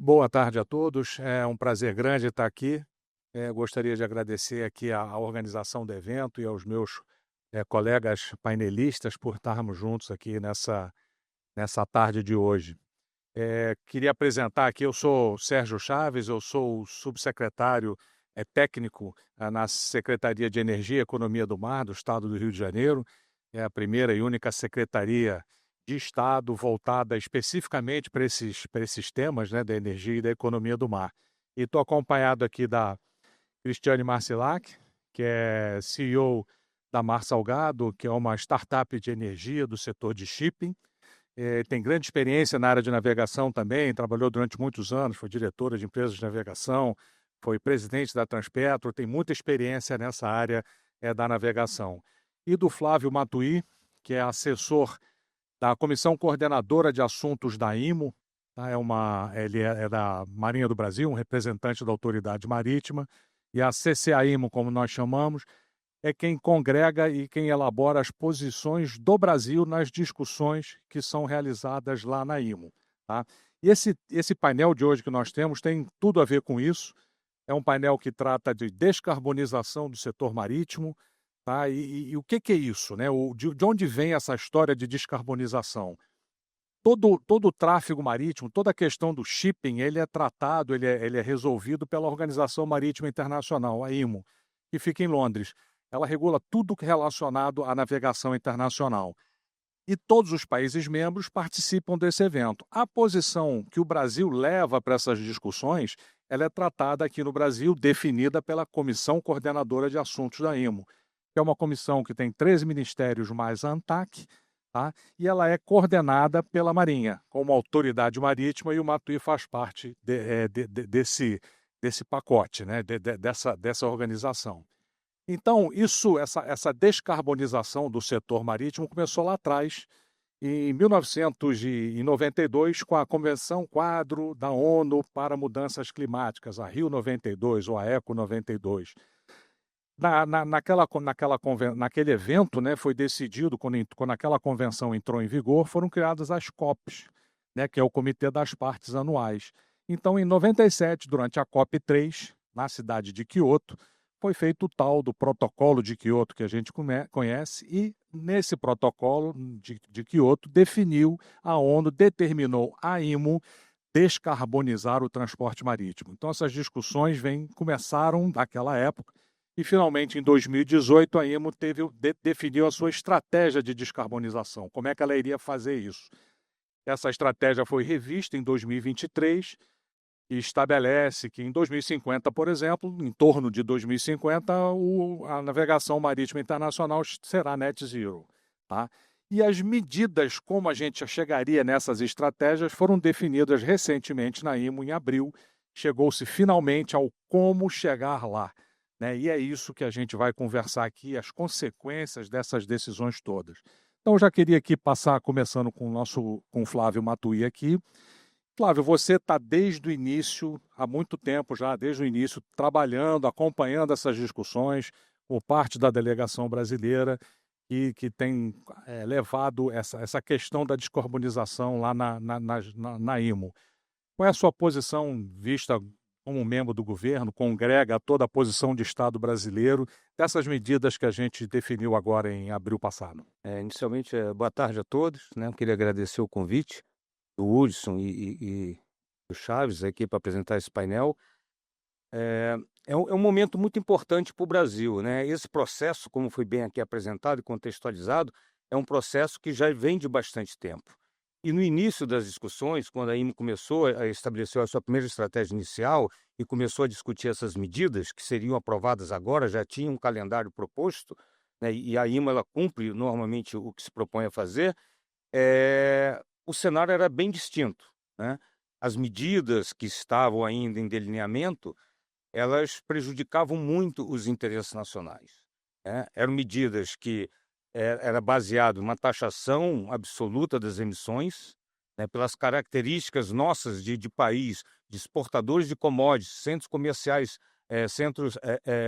Boa tarde a todos, é um prazer grande estar aqui. Gostaria de agradecer aqui a organização do evento e aos meus, colegas painelistas por estarmos juntos aqui nessa tarde de hoje. Queria apresentar aqui, eu sou Sérgio Chaves, eu sou o subsecretário, técnico, na Secretaria de Energia e Economia do Mar do Estado do Rio de Janeiro. É a primeira e única secretaria de Estado voltada especificamente para esses temas, né, da energia e da economia do mar. E estou acompanhado aqui da Cristiane Marcilac, que é CEO da Mar Salgado, que é uma startup de energia do setor de shipping. Tem grande experiência na área de navegação também, trabalhou durante muitos anos, foi diretora de empresas de navegação, foi presidente da Transpetro, tem muita experiência nessa área da navegação. E do Flávio Matuí, que é assessor da Comissão Coordenadora de Assuntos da IMO, tá? Ele é da Marinha do Brasil, um representante da Autoridade Marítima, e a CCAIMO, como nós chamamos, é quem congrega e quem elabora as posições do Brasil nas discussões que são realizadas lá na IMO. Tá? E esse painel de hoje que nós temos tem tudo a ver com isso. É um painel que trata de descarbonização do setor marítimo. Tá? E o que é isso? Né? De onde vem essa história de descarbonização? Todo o tráfego marítimo, toda a questão do shipping, ele é tratado, ele é resolvido pela Organização Marítima Internacional, a IMO, que fica em Londres. Ela regula tudo relacionado à navegação internacional. E todos os países membros participam desse evento. A posição que o Brasil leva para essas discussões, ela é tratada aqui no Brasil, definida pela Comissão Coordenadora de Assuntos da IMO, que é uma comissão que tem 13 ministérios mais a ANTAC, tá? E ela é coordenada pela Marinha, como autoridade marítima, e o Matuí faz parte desse pacote, né? Dessa organização. Então, essa descarbonização do setor marítimo começou lá atrás, em 1992, com a Convenção Quadro da ONU para Mudanças Climáticas, a Rio 92 ou a Eco 92. Naquele evento, né, foi decidido, quando aquela convenção entrou em vigor, foram criadas as COPs, né, que é o Comitê das Partes Anuais. Então, em 97, durante a COP3, na cidade de Quioto, foi feito o tal do Protocolo de Quioto, que a gente conhece, e nesse Protocolo de Quioto a ONU determinou a IMO descarbonizar o transporte marítimo. Então, essas discussões começaram naquela época, e finalmente, em 2018, a IMO definiu a sua estratégia de descarbonização, como é que ela iria fazer isso. Essa estratégia foi revista em 2023 e estabelece que em 2050, por exemplo, em torno de 2050, a navegação marítima internacional será net zero. Tá? E as medidas como a gente chegaria nessas estratégias foram definidas recentemente na IMO, em abril. Chegou-se finalmente ao como chegar lá. Né? E é isso que a gente vai conversar aqui, as consequências dessas decisões todas. Então, eu já queria aqui passar, começando com o Flávio Matuí aqui. Flávio, você está desde o início, há muito tempo já, desde o início, trabalhando, acompanhando essas discussões, por parte da delegação brasileira, que tem levado essa questão da descarbonização lá na IMO. Qual é a sua posição, vista como membro do governo, congrega toda a posição de Estado brasileiro, dessas medidas que a gente definiu agora em abril passado? Inicialmente, boa tarde a todos, né, eu queria agradecer o convite do Hudson e do Chaves aqui para apresentar esse painel. É um momento muito importante para o Brasil, né, esse processo, como foi bem aqui apresentado e contextualizado, é um processo que já vem de bastante tempo. E no início das discussões, quando a IMO começou a estabelecer a sua primeira estratégia inicial e começou a discutir essas medidas que seriam aprovadas agora, já tinha um calendário proposto, né, e a IMO ela cumpre normalmente o que se propõe a fazer. O cenário era bem distinto, né. As medidas que estavam ainda em delineamento, elas prejudicavam muito os interesses nacionais, né. Eram medidas que era baseado numa taxação absoluta das emissões, né, pelas características nossas de país, de exportadores de commodities, centros comerciais, centros,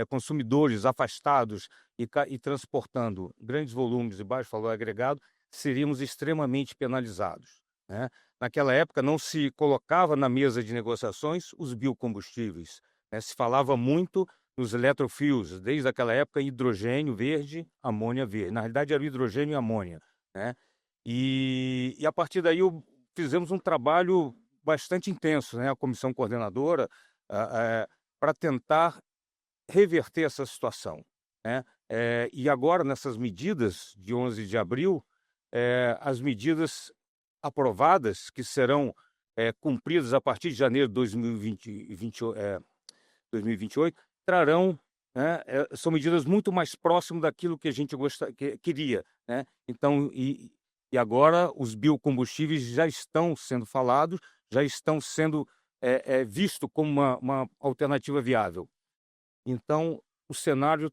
consumidores afastados e transportando grandes volumes e baixo valor agregado, seríamos extremamente penalizados. né. Naquela época não se colocava na mesa de negociações os biocombustíveis, né, se falava muito nos eletrofuels, desde aquela época hidrogênio verde, amônia verde, na realidade era o hidrogênio e amônia, né. E a partir daí fizemos um trabalho bastante intenso, né, a comissão coordenadora, para tentar reverter essa situação, né. E agora nessas medidas de 11 de abril, as medidas aprovadas, que serão, cumpridas a partir de janeiro de 2028, trarão, né, são medidas muito mais próximas daquilo que a gente queria, né. Então e agora os biocombustíveis já estão sendo falados, já estão sendo, visto como uma alternativa viável. Então o cenário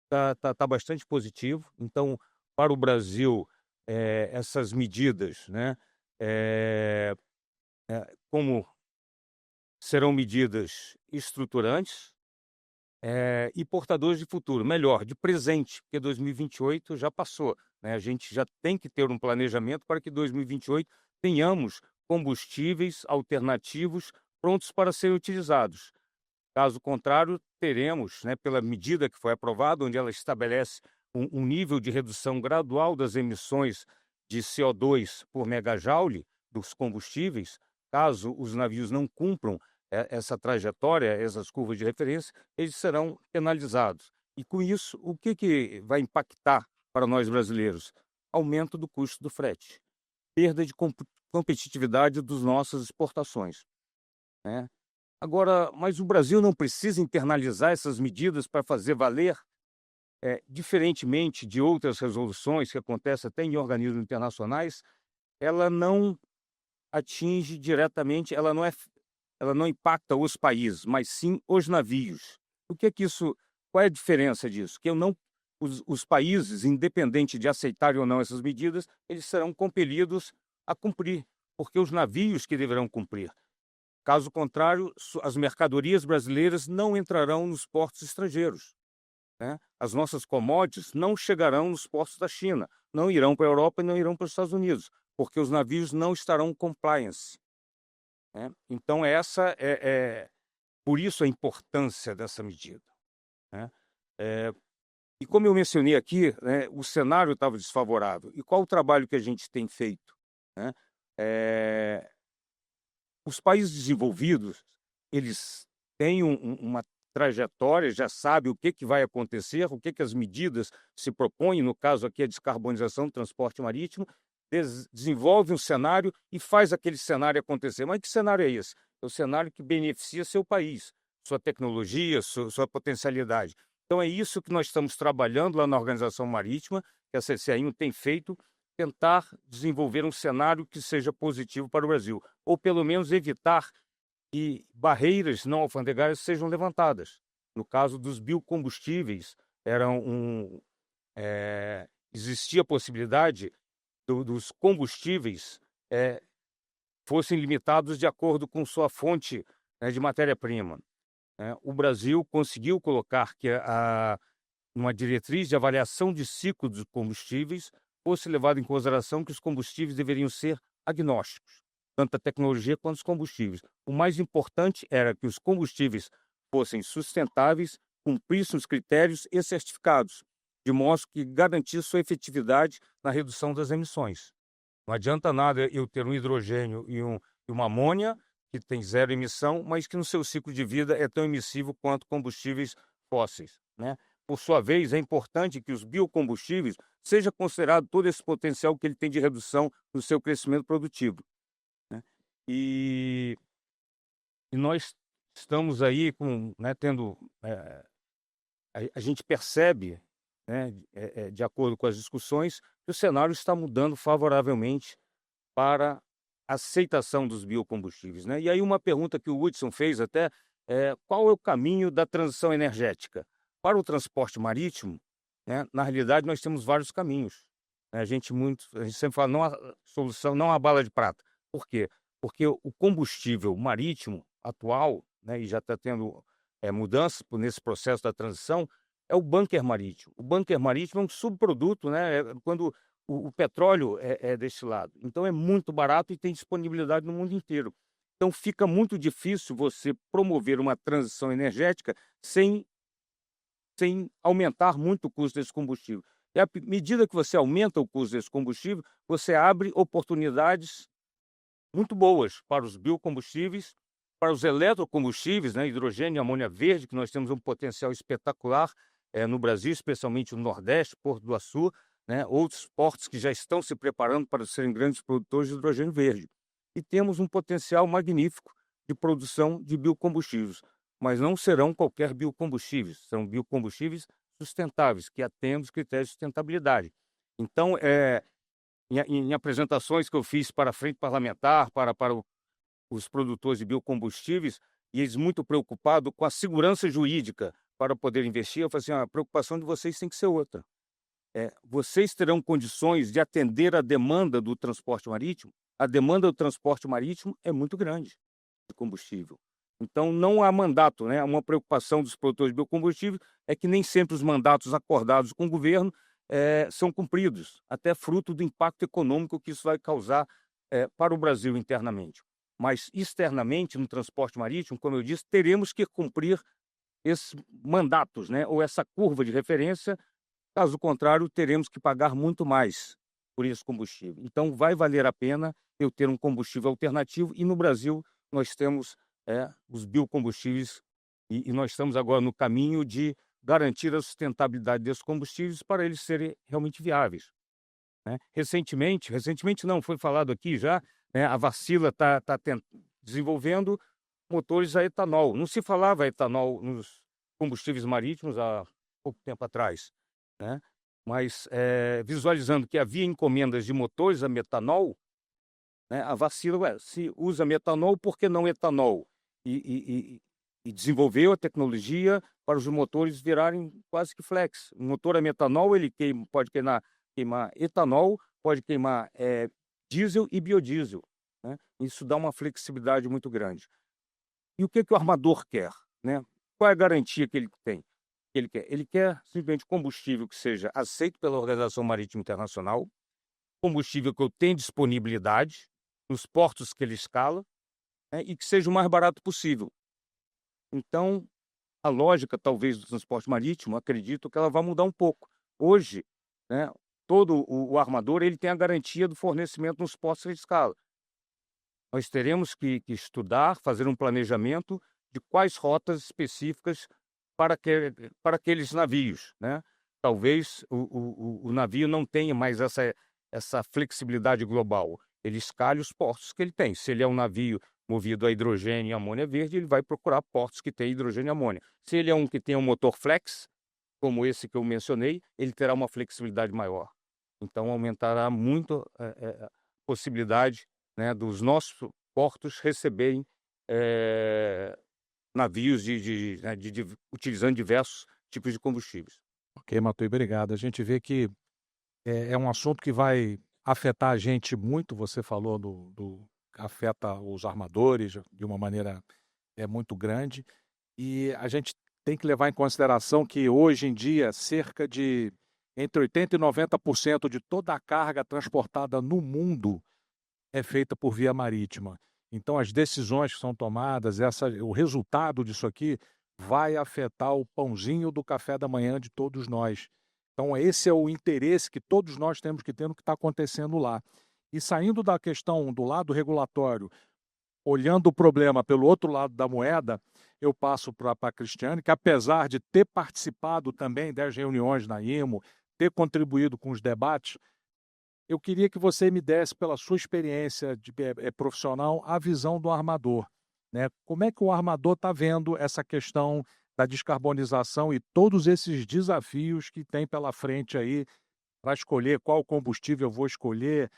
tá bastante positivo. Então, para o Brasil, essas medidas, né, eh como serão medidas estruturantes, e portadores de futuro, melhor, de presente, porque 2028 já passou, né, a gente já tem que ter um planejamento para que 2028 tenhamos combustíveis alternativos prontos para serem utilizados. Caso contrário, teremos, né, pela medida que foi aprovada, onde ela estabelece um nível de redução gradual das emissões de CO2 por megajoule dos combustíveis, caso os navios não cumpram essa trajetória, essas curvas de referência, eles serão penalizados. E com isso, o que vai impactar para nós brasileiros? Aumento do custo do frete, perda de competitividade das nossas exportações, né? Agora, mas o Brasil não precisa internalizar essas medidas para fazer valer, diferentemente de outras resoluções que acontecem até em organismos internacionais, ela não atinge diretamente, ela não impacta os países, mas sim os navios. O que é que isso qual é a diferença disso? Que eu não os países, independente de aceitarem ou não essas medidas, eles serão compelidos a cumprir, porque os navios que deverão cumprir. Caso contrário, as mercadorias brasileiras não entrarão nos portos estrangeiros, né. As nossas commodities não chegarão nos portos da China, não irão para a Europa e não irão para os Estados Unidos, porque os navios não estarão compliance, né. Então essa por isso a importância dessa medida, né. Eh, e como eu mencionei aqui, né, o cenário estava desfavorável. E qual o trabalho que a gente tem feito, né? Eh Os países desenvolvidos, eles têm uma trajetória, já sabem o que vai acontecer, o que as medidas se propõem, no caso aqui a descarbonização do transporte marítimo, desenvolve um cenário e faz aquele cenário acontecer. Mas que cenário é esse? É o cenário que beneficia seu país, sua tecnologia, sua potencialidade. Então é isso que nós estamos trabalhando lá na Organização Marítima, que a CCAINO tem feito, tentar desenvolver um cenário que seja positivo para o Brasil, ou pelo menos evitar que barreiras não alfandegárias sejam levantadas. No caso dos biocombustíveis, existia a possibilidade dos combustíveis fossem limitados de acordo com sua fonte, né, de matéria-prima, né. O Brasil conseguiu colocar que uma diretriz de avaliação de ciclo dos combustíveis fosse levado em consideração que os combustíveis deveriam ser agnósticos, tanto a tecnologia quanto os combustíveis. O mais importante era que os combustíveis fossem sustentáveis, cumprissem os critérios e certificados, de modo que garantisse sua efetividade na redução das emissões. Não adianta nada eu ter um hidrogênio e uma amônia que tem zero emissão, mas que no seu ciclo de vida é tão emissivo quanto combustíveis fósseis, né? Por sua vez, é importante que os biocombustíveis seja considerado todo esse potencial que ele tem de redução no seu crescimento produtivo, né. E nós estamos aí né, tendo, a gente percebe, né, de acordo com as discussões, que o cenário está mudando favoravelmente para a aceitação dos biocombustíveis, né. E aí uma pergunta que o Hudson fez até, qual é o caminho da transição energética? Para o transporte marítimo, né, na realidade nós temos vários caminhos, né, a gente sempre fala: "Não há solução, não há bala de prata". Por quê? Porque o combustível marítimo atual, né, e já está tendo, mudanças nesse processo da transição, é o bunker marítimo. O bunker marítimo é um subproduto, né, quando o petróleo é desse lado. Então é muito barato e tem disponibilidade no mundo inteiro. Então fica muito difícil você promover uma transição energética sem aumentar muito o custo desse combustível. E à medida que você aumenta o custo desse combustível, você abre oportunidades muito boas para os biocombustíveis, para os eletrocombustíveis, né, hidrogênio e amônia verde, que nós temos um potencial espetacular no Brasil, especialmente no Nordeste, Porto do Açu, né, outros portos que já estão se preparando para serem grandes produtores de hidrogênio verde. E temos um potencial magnífico de produção de biocombustíveis, mas não serão qualquer biocombustíveis, serão biocombustíveis sustentáveis, que atendem os critérios de sustentabilidade. Então, em apresentações que eu fiz para a frente parlamentar, para os produtores de biocombustíveis, e eles muito preocupados com a segurança jurídica para poder investir, eu falei assim, a preocupação de vocês tem que ser outra. Vocês terão condições de atender a demanda do transporte marítimo? A demanda do transporte marítimo é muito grande de combustível. Então, não há mandato, né? Uma preocupação dos produtores de biocombustível é que nem sempre os mandatos acordados com o governo são cumpridos, até fruto do impacto econômico que isso vai causar para o Brasil internamente. Mas externamente, no transporte marítimo, como eu disse, teremos que cumprir esses mandatos, né? Ou essa curva de referência. Caso contrário, teremos que pagar muito mais por esse combustível. Então, vai valer a pena eu ter um combustível alternativo, e no Brasil nós temos os biocombustíveis, e nós estamos agora no caminho de garantir a sustentabilidade desses combustíveis para eles serem realmente viáveis, né? Recentemente não, foi falado aqui já, né, a Wärtsilä está desenvolvendo motores a etanol. Não se falava etanol nos combustíveis marítimos há pouco tempo atrás, né? Mas visualizando que havia encomendas de motores a metanol, né, a Wärtsilä, se usa metanol, por que não etanol? E desenvolveu a tecnologia para os motores virarem quase que flex. O motor a metanol, ele pode queimar etanol, pode queimar diesel e biodiesel, né? Isso dá uma flexibilidade muito grande. E o que o armador quer, né? Qual é a garantia que ele tem? Ele quer simplesmente combustível que seja aceito pela Organização Marítima Internacional, combustível que eu tenha disponibilidade nos portos que ele escala, né, e que seja o mais barato possível. Então, a lógica, talvez, do transporte marítimo, acredito que ela vai mudar um pouco. Hoje, né, todo o armador ele tem a garantia do fornecimento nos portos que ele escala. Nós teremos que estudar, fazer um planejamento de quais rotas específicas para aqueles navios, né? Talvez o navio não tenha mais essa flexibilidade global. Ele escalhe os portos que ele tem. Se ele é um navio movido a hidrogênio e amônia verde, ele vai procurar portos que têm hidrogênio e amônia. Se ele é um que tem um motor flex, como esse que eu mencionei, ele terá uma flexibilidade maior. Então, aumentará muito a possibilidade, né, dos nossos portos receberem navios utilizando diversos tipos de combustíveis. Ok, Matui, obrigado. A gente vê que é um assunto que vai afetar a gente muito. Você falou afeta os armadores de uma maneira muito grande, e a gente tem que levar em consideração que hoje em dia cerca de entre 80% e 90% de toda a carga transportada no mundo é feita por via marítima. Então as decisões que são tomadas, o resultado disso aqui vai afetar o pãozinho do café da manhã de todos nós. Então esse é o interesse que todos nós temos que ter no que está acontecendo lá. E saindo da questão do lado regulatório, olhando o problema pelo outro lado da moeda, eu passo para a Cristiane, que apesar de ter participado também das reuniões na IMO, ter contribuído com os debates, eu queria que você me desse, pela sua experiência profissional, a visão do armador, né? Como é que o armador está vendo essa questão da descarbonização e todos esses desafios que tem pela frente aí para escolher qual combustível eu vou escolher,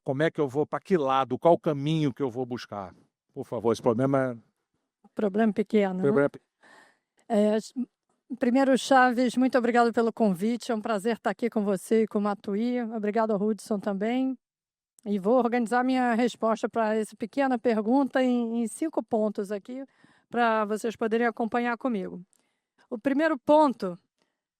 como é que eu vou, para que lado, qual caminho que eu vou buscar? Por favor, esse problema Problema pequeno, né? Primeiro, Chaves, muito obrigado pelo convite. É um prazer estar aqui com você e com o Matui. Obrigado ao Hudson também. E vou organizar minha resposta para essa pequena pergunta em 5 pontos aqui, para vocês poderem acompanhar comigo. O primeiro ponto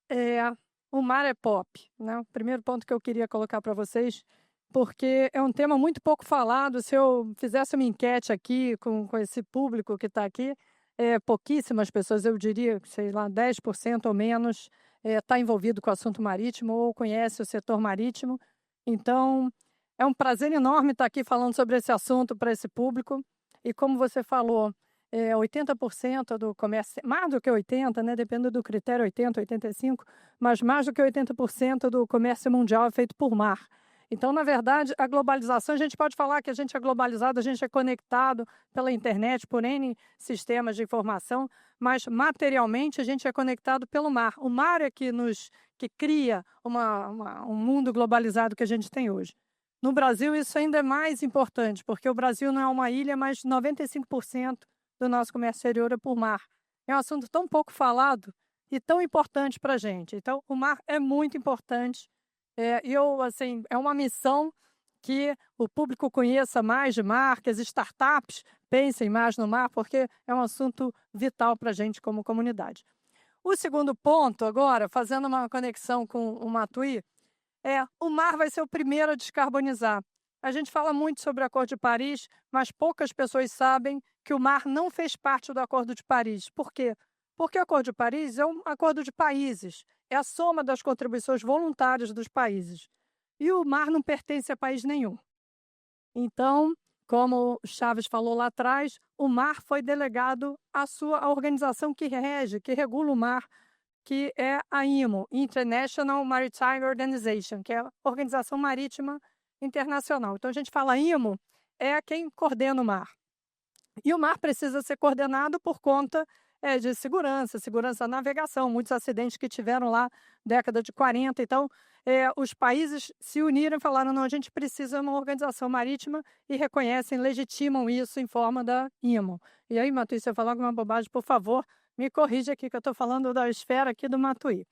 é o mar é pop, né? O primeiro ponto que eu queria colocar para vocês, porque é um tema muito pouco falado. Se eu fizesse uma enquete aqui com esse público que está aqui, pouquíssimas pessoas, eu diria, sei lá, 10% ou menos, está envolvido com o assunto marítimo ou conhece o setor marítimo. Então, é um prazer enorme estar aqui falando sobre esse assunto para esse público. E como você falou, 80% do comércio, mais do que 80%, né? Depende do critério, 80%, 85%, mas mais do que 80% do comércio mundial é feito por mar. Então, na verdade, a globalização, a gente pode falar que a gente é globalizado, a gente é conectado pela internet, por N sistemas de informação, mas materialmente a gente é conectado pelo mar. O mar é que cria um mundo globalizado que a gente tem hoje. No Brasil, isso ainda é mais importante, porque o Brasil não é uma ilha, mas 95% do nosso comércio exterior é por mar. É um assunto tão pouco falado e tão importante para a gente. Então, o mar é muito importante. É uma missão que o público conheça mais de mar, que as startups pensem mais no mar, porque é um assunto vital para a gente como comunidade. O segundo ponto, agora, fazendo uma conexão com o Matuí, o mar vai ser o primeiro a descarbonizar. A gente fala muito sobre o Acordo de Paris, mas poucas pessoas sabem que o mar não fez parte do Acordo de Paris. Por quê? Porque o Acordo de Paris é um acordo de países, é a soma das contribuições voluntárias dos países. E o mar não pertence a país nenhum. Então, como o Chaves falou lá atrás, o mar foi delegado à organização que regula o mar, que é a IMO, International Maritime Organization, que é a Organização Marítima Internacional. Então, a gente fala IMO, é quem coordena o mar. E o mar precisa ser coordenado por conta de segurança da navegação, muitos acidentes que tiveram lá década de 40. Então, os países se uniram e falaram, não, a gente precisa de uma organização marítima e reconhecem, legitimam isso em forma da IMO. E aí, Matuí, se eu falar alguma bobagem, por favor, me corrija aqui, que eu estou falando da esfera aqui do Matuí.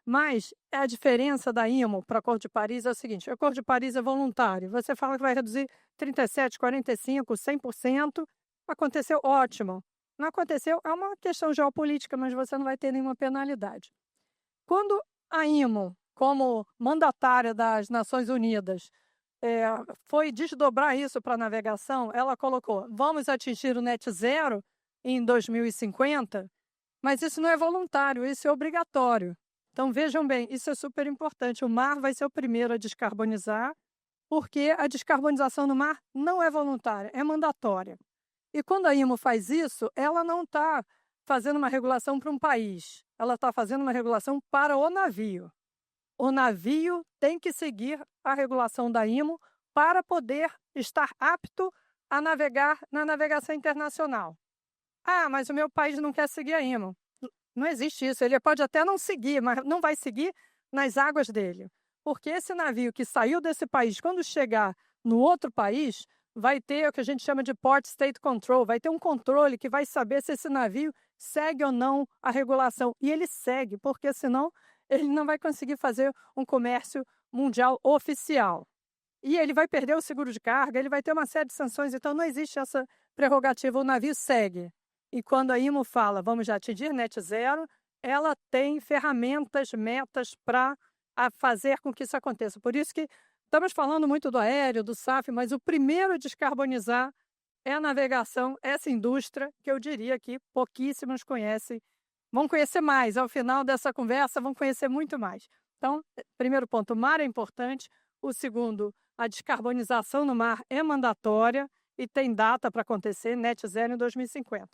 Mas a diferença da IMO para o Acordo de Paris é o seguinte, o Acordo de Paris é voluntário, você fala que vai reduzir 37%, 45%, 100%, aconteceu, ótimo. Não aconteceu, é uma questão geopolítica, mas você não vai ter nenhuma penalidade. Quando a IMO, como mandatária das Nações Unidas, foi desdobrar isso para a navegação, ela colocou, vamos atingir o net zero em 2050, mas isso não é voluntário, isso é obrigatório. Então, vejam bem, isso é super importante. O mar vai ser o primeiro a descarbonizar, porque a descarbonização no mar não é voluntária, é mandatória. E quando a IMO faz isso, ela não está fazendo uma regulação para um país, ela está fazendo uma regulação para o navio. O navio tem que seguir a regulação da IMO para poder estar apto a navegar na navegação internacional. Ah, mas o meu país não quer seguir a IMO. Não existe isso, ele pode até não seguir, mas não vai seguir nas águas dele. Porque esse navio que saiu desse país, quando chegar no outro país, vai ter o que a gente chama de Port State Control, vai ter um controle que vai saber se esse navio segue ou não a regulação. E ele segue, porque senão ele não vai conseguir fazer um comércio mundial oficial. E ele vai perder o seguro de carga, ele vai ter uma série de sanções, então não existe essa prerrogativa, o navio segue. E quando a IMO fala, vamos já atingir net zero, ela tem ferramentas, metas para fazer com que isso aconteça. Por isso que estamos falando muito do aéreo, do SAF, mas o primeiro a descarbonizar é a navegação, essa indústria, que eu diria que pouquíssimos conhecem. Vão conhecer mais, ao final dessa conversa, vão conhecer muito mais. Então, primeiro ponto, o mar é importante. O segundo, a descarbonização no mar é mandatória e tem data para acontecer, net zero em 2050.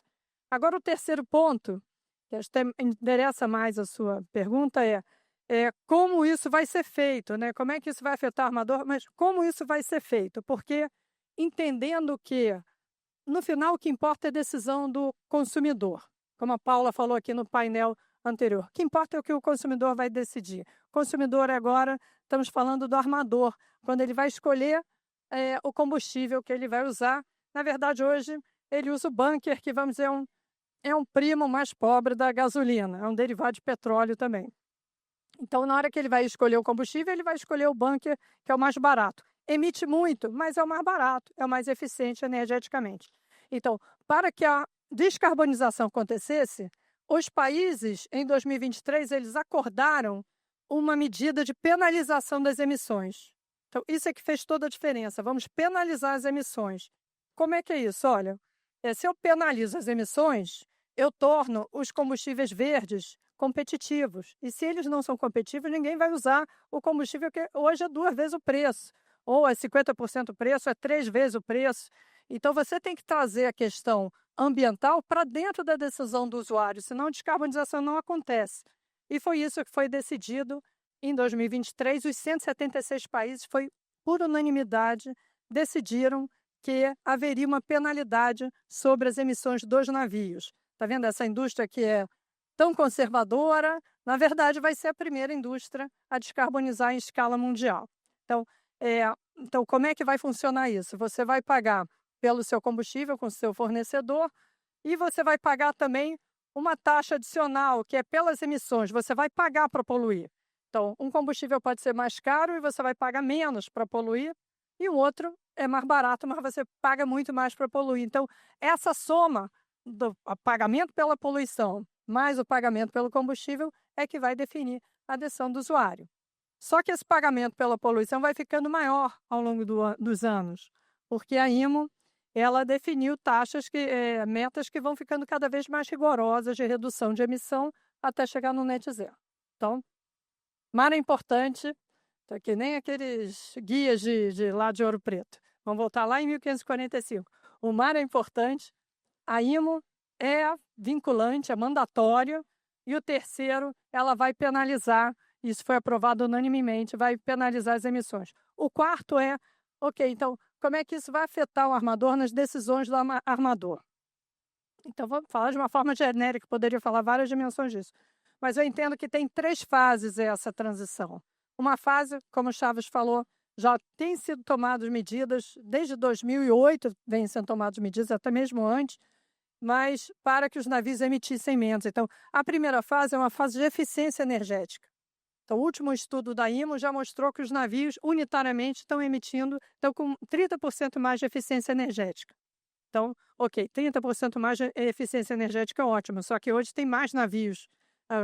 Agora, o terceiro ponto, que acho que endereça mais a sua pergunta, é como isso vai ser feito, né? Como é que isso vai afetar o armador, mas como isso vai ser feito? Porque entendendo que, no final, o que importa é a decisão do consumidor. Como a Paula falou aqui no painel anterior. O que importa é o que o consumidor vai decidir. O consumidor agora, estamos falando do armador, quando ele vai escolher o combustível que ele vai usar. Na verdade, hoje, ele usa o bunker, que vamos dizer é um primo mais pobre da gasolina, é um derivado de petróleo também. Então, na hora que ele vai escolher o combustível, ele vai escolher o bunker, que é o mais barato. Emite muito, mas é o mais barato, é o mais eficiente energeticamente. Então, para que a descarbonização acontecesse, os países, em 2023, eles acordaram uma medida de penalização das emissões. Então, isso é que fez toda a diferença. Vamos penalizar as emissões. Como é que é isso? Olha, se eu penalizo as emissões, eu torno os combustíveis verdes competitivos. E se eles não são competitivos, ninguém vai usar o combustível que hoje é 2 vezes o preço. Ou é 50% o preço, é 3 vezes o preço. Então, você tem que trazer a questão ambiental para dentro da decisão do usuário, senão a descarbonização não acontece. E foi isso que foi decidido em 2023. Os 176 países, foi por unanimidade, decidiram que haveria uma penalidade sobre as emissões dos navios. Está vendo essa indústria que é tão conservadora? Na verdade, vai ser a primeira indústria a descarbonizar em escala mundial. Então, como é que vai funcionar isso? Você vai pagar pelo seu combustível com o seu fornecedor e você vai pagar também uma taxa adicional, que é pelas emissões. Você vai pagar para poluir. Então, um combustível pode ser mais caro e você vai pagar menos para poluir, e o outro é mais barato, mas você paga muito mais para poluir. Então, essa soma do pagamento pela poluição mais o pagamento pelo combustível é que vai definir a decisão do usuário. Só que esse pagamento pela poluição vai ficando maior ao longo dos anos, porque a IMO ela definiu metas que vão ficando cada vez mais rigorosas de redução de emissão até chegar no net zero. Então, mar é importante, tá, que nem aqueles guias de lá de Ouro Preto. Vamos voltar lá em 1545. O mar é importante, a IMO é vinculante, é mandatório, e o terceiro, ela vai penalizar, isso foi aprovado unanimemente, vai penalizar as emissões. O quarto é, então, como é que isso vai afetar o armador nas decisões do armador? Então, vamos falar de uma forma genérica, poderia falar várias dimensões disso. Mas eu entendo que tem 3 fases essa transição. Uma fase, como o Chaves falou, já tem sido tomadas medidas, desde 2008 vêm sendo tomadas medidas, até mesmo antes, mas para que os navios emitissem menos. Então, a primeira fase é uma fase de eficiência energética. Então, o último estudo da IMO já mostrou que os navios, unitariamente, estão com 30% mais de eficiência energética. Então, 30% mais de eficiência energética é ótimo, só que hoje tem mais navios.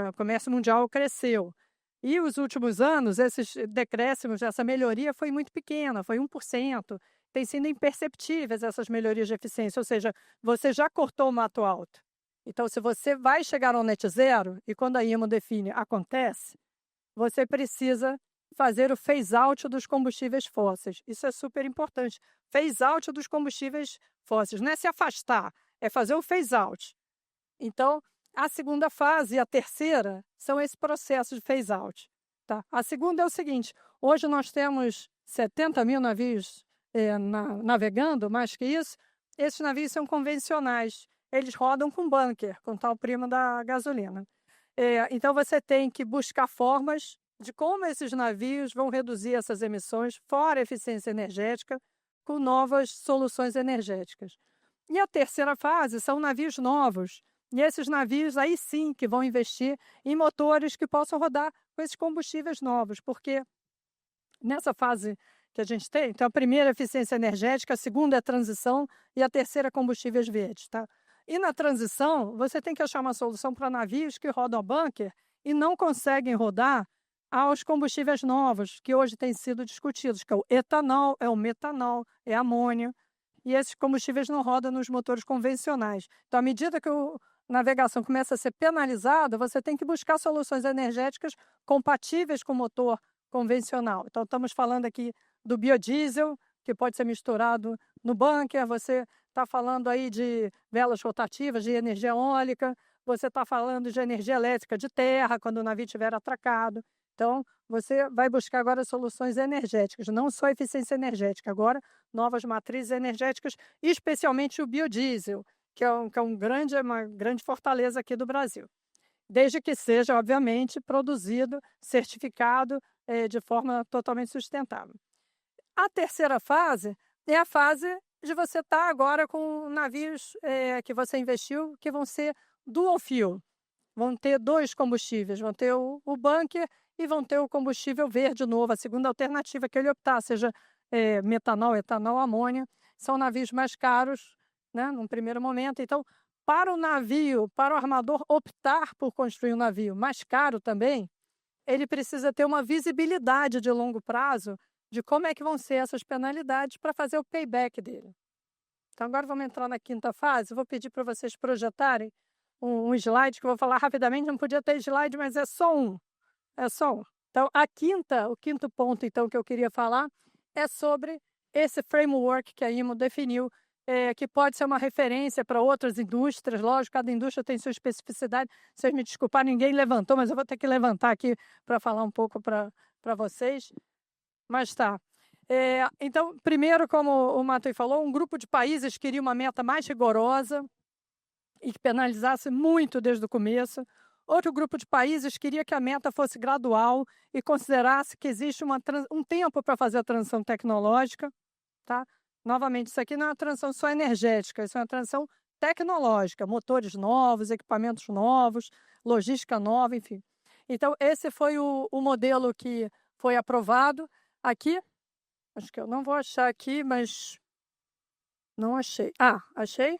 O comércio mundial cresceu. E os últimos anos, esses decréscimos, essa melhoria foi muito pequena, foi 1%. Tem sido imperceptíveis essas melhorias de eficiência, ou seja, você já cortou o mato alto. Então, se você vai chegar ao net zero, e quando a IMO define acontece, você precisa fazer o phase-out dos combustíveis fósseis. Isso é super importante. Phase-out dos combustíveis fósseis. Não é se afastar, é fazer o phase-out. Então, a segunda fase e a terceira são esse processo de phase-out. Tá? A segunda é o seguinte, hoje nós temos 70 mil navios navegando, mais que isso. Esses navios são convencionais. Eles rodam com bunker, com tal prima da gasolina. Então, você tem que buscar formas de como esses navios vão reduzir essas emissões, fora a eficiência energética, com novas soluções energéticas. E a terceira fase são navios novos. E esses navios, aí sim, que vão investir em motores que possam rodar com esses combustíveis novos, porque nessa fase que a gente tem, então a primeira é eficiência energética, a segunda é transição e a terceira é combustíveis verdes, tá? E na transição, você tem que achar uma solução para navios que rodam a bunker e não conseguem rodar aos combustíveis novos, que hoje têm sido discutidos, que é o etanol, é o metanol, é a amônia, e esses combustíveis não rodam nos motores convencionais. Então, à medida que a navegação começa a ser penalizada, você tem que buscar soluções energéticas compatíveis com o motor convencional. Então, estamos falando aqui do biodiesel, que pode ser misturado no bunker, você está falando aí de velas rotativas, de energia eólica, você está falando de energia elétrica de terra, quando o navio estiver atracado. Então, você vai buscar agora soluções energéticas, não só eficiência energética, agora novas matrizes energéticas, especialmente o biodiesel, que é uma grande fortaleza aqui do Brasil. Desde que seja, obviamente, produzido, certificado de forma totalmente sustentável. A terceira fase é a fase de você estar agora com navios que você investiu, que vão ser dual fuel. Vão ter 2 combustíveis, vão ter o bunker e vão ter o combustível verde novo, a segunda alternativa que ele optar, seja metanol, etanol, amônia. São navios mais caros, né, num primeiro momento. Então, para o armador optar por construir um navio mais caro também, ele precisa ter uma visibilidade de longo prazo de como é que vão ser essas penalidades para fazer o payback dele. Então, agora vamos entrar na quinta fase. Vou pedir para vocês projetarem um slide, que eu vou falar rapidamente. Não podia ter slide, mas é só um. É só um. Então, o quinto ponto então, que eu queria falar é sobre esse framework que a IMO definiu, que pode ser uma referência para outras indústrias. Lógico, cada indústria tem sua especificidade. Vocês me desculparem, ninguém levantou, mas eu vou ter que levantar aqui para falar um pouco para vocês. Mas tá. Então, primeiro, como o Matui falou, um grupo de países queria uma meta mais rigorosa e que penalizasse muito desde o começo. Outro grupo de países queria que a meta fosse gradual e considerasse que existe um tempo para fazer a transição tecnológica. Tá? Novamente, isso aqui não é uma transição só energética, isso é uma transição tecnológica, motores novos, equipamentos novos, logística nova, enfim. Então, esse foi o modelo que foi aprovado. Aqui, acho que eu não vou achar aqui, mas não achei. Achei?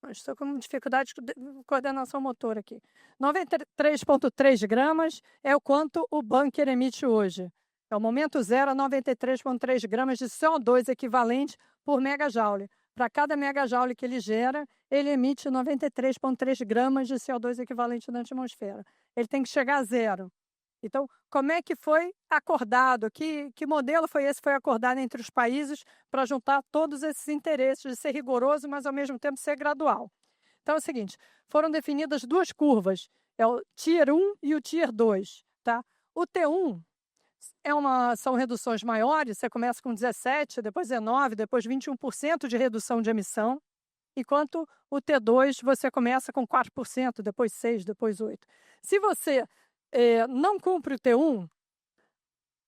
Mas estou com dificuldade de coordenação motor aqui. 93,3 gramas é o quanto o bunker emite hoje. É o momento zero a 93,3 gramas de CO2 equivalente por megajoule. Para cada megajoule que ele gera, ele emite 93,3 gramas de CO2 equivalente na atmosfera. Ele tem que chegar a zero. Então, como é que foi acordado? Que modelo foi esse que foi acordado entre os países para juntar todos esses interesses de ser rigoroso, mas ao mesmo tempo ser gradual? Então, é o seguinte, foram definidas duas curvas, é o Tier 1 e o Tier 2. Tá? O T1 são reduções maiores, você começa com 17%, depois 19%, depois 21% de redução de emissão, enquanto o T2 você começa com 4%, depois 6%, depois 8%. Se você não cumpre o T1,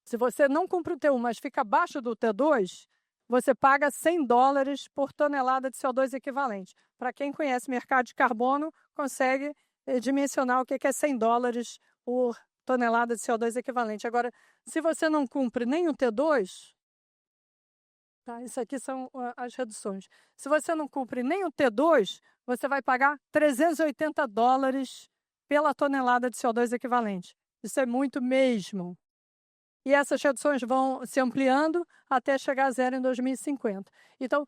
se você não cumpre o T1, mas fica abaixo do T2, você paga $100 por tonelada de CO2 equivalente. Para quem conhece mercado de carbono, consegue dimensionar o que é $100 por tonelada de CO2 equivalente. Agora, se você não cumpre nem o T2, tá? Isso aqui são as reduções. Se você não cumpre nem o T2, você vai pagar $380 pela tonelada de CO2 equivalente. Isso é muito mesmo. E essas reduções vão se ampliando até chegar a zero em 2050. Então,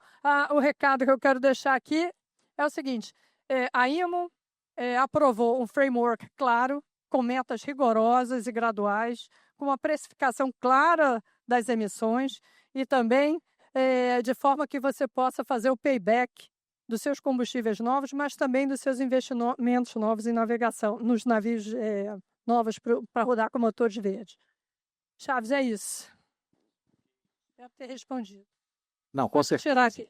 o recado que eu quero deixar aqui é o seguinte, a IMO aprovou um framework claro, com metas rigorosas e graduais, com uma precificação clara das emissões e também de forma que você possa fazer o payback dos seus combustíveis novos, mas também dos seus investimentos novos em navegação, nos navios novos para rodar com motores verdes. Chaves, é isso. Deve ter respondido. Não, com certeza. Tirar aqui.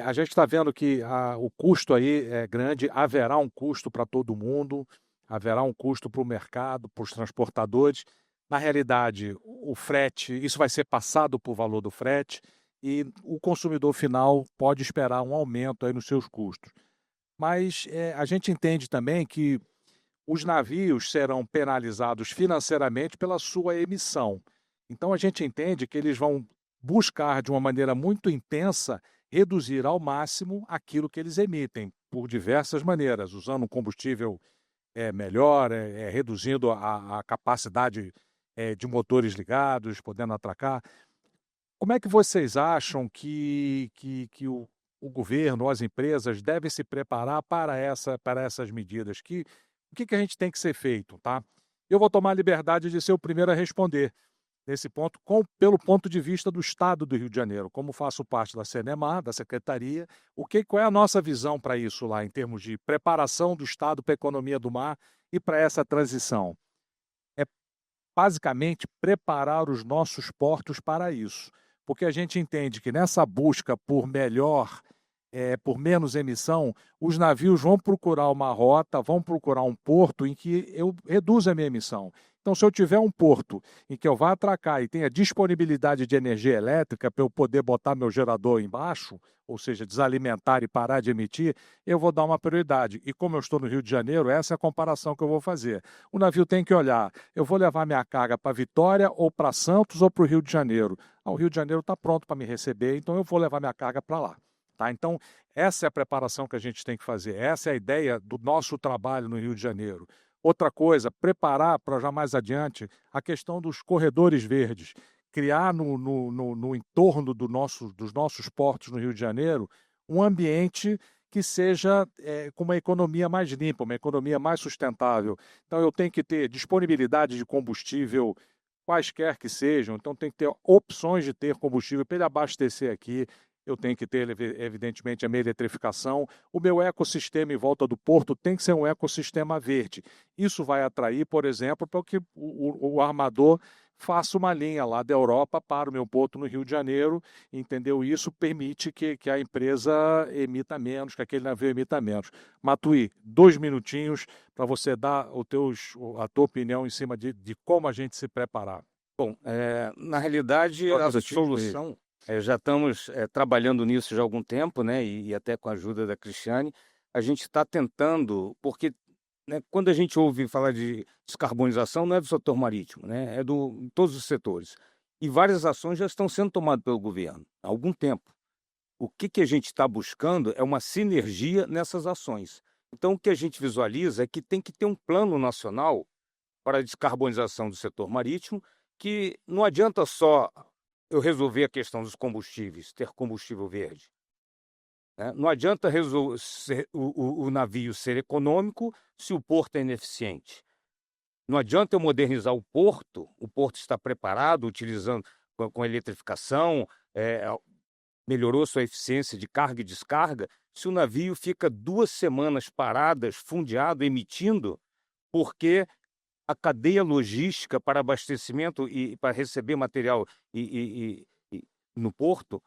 A gente está vendo que o custo aí é grande, haverá um custo para todo mundo, haverá um custo para o mercado, para os transportadores. Na realidade, o frete, isso vai ser passado por valor do frete e o consumidor final pode esperar um aumento aí nos seus custos. Mas a gente entende também que os navios serão penalizados financeiramente pela sua emissão. Então a gente entende que eles vão buscar de uma maneira muito intensa reduzir ao máximo aquilo que eles emitem, por diversas maneiras, usando um combustível melhor, reduzindo a capacidade de motores ligados, podendo atracar. Como é que vocês acham que o governo, as empresas devem se preparar para essas medidas? O que a gente tem que ser feito? Tá? Eu vou tomar a liberdade de ser o primeiro a responder nesse ponto, pelo ponto de vista do Estado do Rio de Janeiro. Como faço parte da CNMA, da Secretaria, qual é a nossa visão para isso lá, em termos de preparação do Estado para a economia do mar e para essa transição? É basicamente preparar os nossos portos para isso, porque a gente entende que nessa busca por por menos emissão, os navios vão procurar uma rota, vão procurar um porto em que eu reduza a minha emissão. Então, se eu tiver um porto em que eu vá atracar e tenha disponibilidade de energia elétrica para eu poder botar meu gerador embaixo, ou seja, desalimentar e parar de emitir, eu vou dar uma prioridade. E como eu estou no Rio de Janeiro, essa é a comparação que eu vou fazer. O navio tem que olhar, eu vou levar minha carga para Vitória ou para Santos ou para o Rio de Janeiro. O Rio de Janeiro está pronto para me receber, então eu vou levar minha carga para lá. Tá? Então, essa é a preparação que a gente tem que fazer, essa é a ideia do nosso trabalho no Rio de Janeiro. Outra coisa, preparar para já mais adiante a questão dos corredores verdes, criar no entorno dos nossos portos no Rio de Janeiro um ambiente que seja com uma economia mais limpa, uma economia mais sustentável. Então, eu tenho que ter disponibilidade de combustível, quaisquer que sejam, então tem que ter opções de ter combustível para ele abastecer aqui. Eu tenho que ter, evidentemente, a minha eletrificação. O meu ecossistema em volta do porto tem que ser um ecossistema verde. Isso vai atrair, por exemplo, para que o armador faça uma linha lá da Europa para o meu porto no Rio de Janeiro, entendeu? Isso permite que a empresa emita menos, que aquele navio emita menos. Matuí, 2 minutinhos para você dar a tua opinião em cima de como a gente se preparar. Bom, na realidade, a solução, já estamos trabalhando nisso já há algum tempo, né, e até com a ajuda da Cristiane, a gente está tentando, porque né, quando a gente ouve falar de descarbonização, não é do setor marítimo, né, é em todos os setores. E várias ações já estão sendo tomadas pelo governo há algum tempo. O que a gente está buscando é uma sinergia nessas ações. Então, o que a gente visualiza é que tem que ter um plano nacional para a descarbonização do setor marítimo, que não adianta só eu resolver a questão dos combustíveis, ter combustível verde. Né? Não adianta o navio ser econômico se o porto é ineficiente. Não adianta eu modernizar o porto está preparado, utilizando com eletrificação, melhorou sua eficiência de carga e descarga, se o navio fica 2 semanas paradas, fundeado, emitindo, porque a cadeia logística para abastecimento e para receber material no porto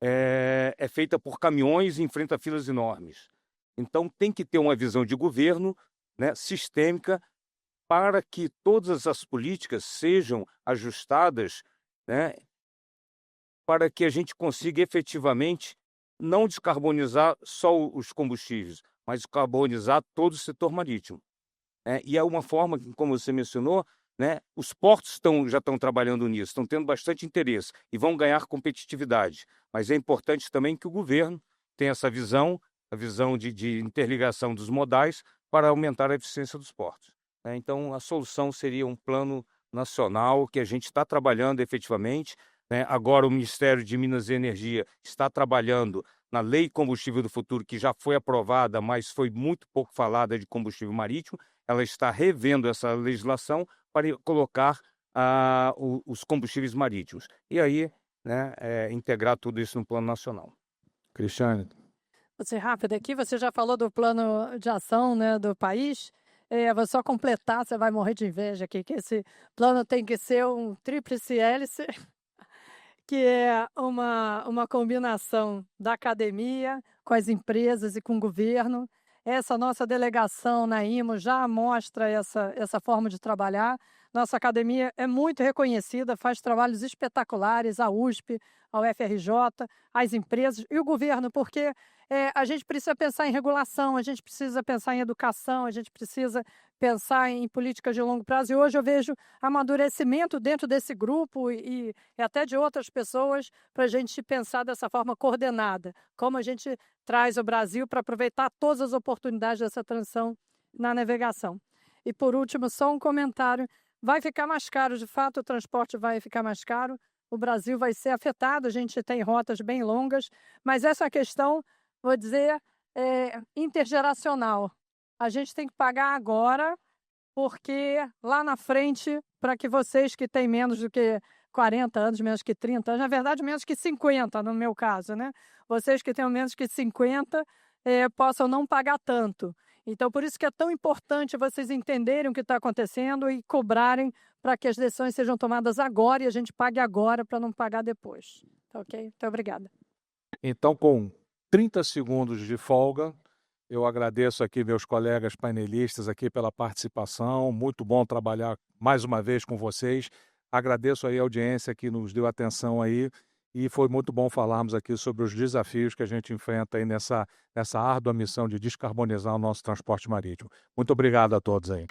é feita por caminhões e enfrenta filas enormes. Então, tem que ter uma visão de governo, né, sistêmica, para que todas as políticas sejam ajustadas, né, para que a gente consiga efetivamente não descarbonizar só os combustíveis, mas descarbonizar todo o setor marítimo. E é uma forma, como você mencionou, né, os portos já estão trabalhando nisso, estão tendo bastante interesse e vão ganhar competitividade. Mas é importante também que o governo tenha essa visão, a visão de interligação dos modais para aumentar a eficiência dos portos. Então, a solução seria um plano nacional que a gente está trabalhando efetivamente. Agora, o Ministério de Minas e Energia está trabalhando na Lei Combustível do Futuro, que já foi aprovada, mas foi muito pouco falada de combustível marítimo. Ela está revendo essa legislação para colocar os combustíveis marítimos. E aí, né, integrar tudo isso no plano nacional. Cristiane. Vou ser rápido aqui, você já falou do plano de ação, né, do país. Vou só completar, você vai morrer de inveja aqui, que esse plano tem que ser um tríplice hélice, que é uma combinação da academia com as empresas e com o governo. Essa nossa delegação na IMO já mostra essa forma de trabalhar. Nossa academia é muito reconhecida, faz trabalhos espetaculares, a USP, a UFRJ, as empresas e o governo, porque a gente precisa pensar em regulação, a gente precisa pensar em educação, a gente precisa pensar em políticas de longo prazo. E hoje eu vejo amadurecimento dentro desse grupo e até de outras pessoas para a gente pensar dessa forma coordenada, como a gente traz o Brasil para aproveitar todas as oportunidades dessa transição na navegação. E por último, só um comentário, vai ficar mais caro, de fato o transporte vai ficar mais caro, o Brasil vai ser afetado, a gente tem rotas bem longas, mas essa questão, vou dizer, intergeracional. A gente tem que pagar agora, porque lá na frente, para que vocês que têm menos do que 40 anos, menos que 30 anos, na verdade menos que 50 no meu caso, né? Vocês que tenham menos que 50 possam não pagar tanto. Então, por isso que é tão importante vocês entenderem o que está acontecendo e cobrarem para que as decisões sejam tomadas agora e a gente pague agora para não pagar depois. Tá ok? Muito obrigada. Então, com 30 segundos de folga, eu agradeço aqui meus colegas painelistas aqui pela participação. Muito bom trabalhar mais uma vez com vocês. Agradeço aí a audiência que nos deu atenção aí e foi muito bom falarmos aqui sobre os desafios que a gente enfrenta aí nessa árdua missão de descarbonizar o nosso transporte marítimo. Muito obrigado a todos aí.